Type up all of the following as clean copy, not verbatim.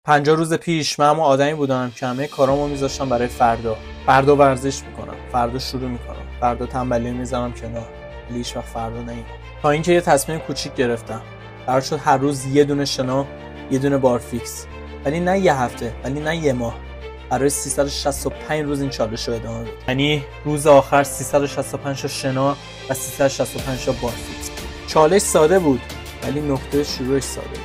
50 روز پیش من همون آدمی بودم که همه کارامو میذاشتم برای فردا ورزش میکنم، فردا شروع میکنم، فردا تنبلی میذارم کنار، ولی هیچ وقت فردا نمیام. تا اینکه یه تصمیم کوچیک گرفتم. قرار شد هر روز یه دونه شنا، یه دونه بارفیکس. ولی نه یه هفته، ولی نه یه ماه. برای 365 روز این چالش رو ادامه بدم. یعنی روز آخر 365 تا شنا و 365 تا بارفیکس. چالش ساده بود، ولی نقطه شروعش ساده بود.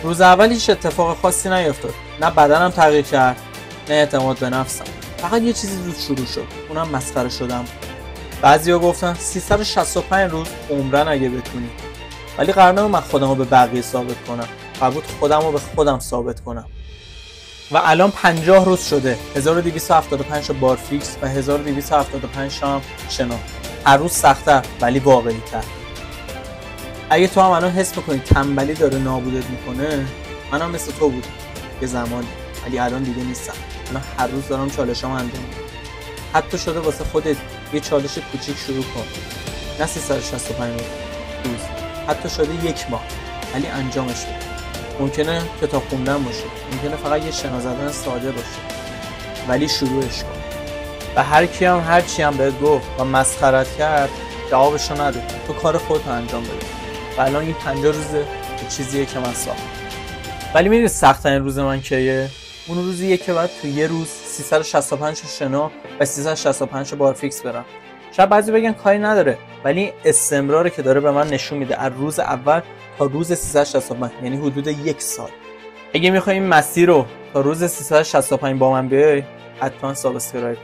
روز اول هیچ اتفاق خاصی نیفتاد. نه بدنم تغییر کرد، نه اعتماد به نفسم. فقط یه چیزی زود شروع شد. اونم مسخره شدم. بعضیا گفتن 365 روز عمرن اگه بتونی. ولی قرار نبود من خودمو به بقیه ثابت کنم. قرار بود خودمو به خودم ثابت کنم. و الان 50 روز شده. 1275 تا بارفیکس و 1275 تا شنا. هر روز سخت‌تر ولی واقعی‌تر. اگه تو هم الان حس میکنی تنبلی داره نابودت میکنه، منم مثل تو بودم یه زمانی، ولی الان دیگه نیستم. من هر روز دارم چالشام انجام میدم. حتی شده واسه خودت یه چالش کوچیک شروع کن، نه 365 روز، حتی شده یک ماه، ولی انجامش بده. ممکنه کتاب خوندن باشه، ممکنه فقط یه شنا زدن ساده باشه، ولی شروعش کن. و هر کی هم هر چی هم بهت گفت و مسخرت کرد، جوابشو نده. تو کار خودت انجام بده. و الان این 50 روزه چیزیه که من ساختم. ولی میدونی سخت‌ترین روز من کیه؟ اون روزیه که بعد تو یه روز 365 تا شنا و 365 تا بارفیکس برم. شاید بعضی بگن کاری نداره، ولی استمراری که داره به من نشون میده از روز اول تا روز 365، یعنی حدود یک سال. اگه میخوای این مسیر رو تا روز 365 با من بیای، حتما سابسکرایب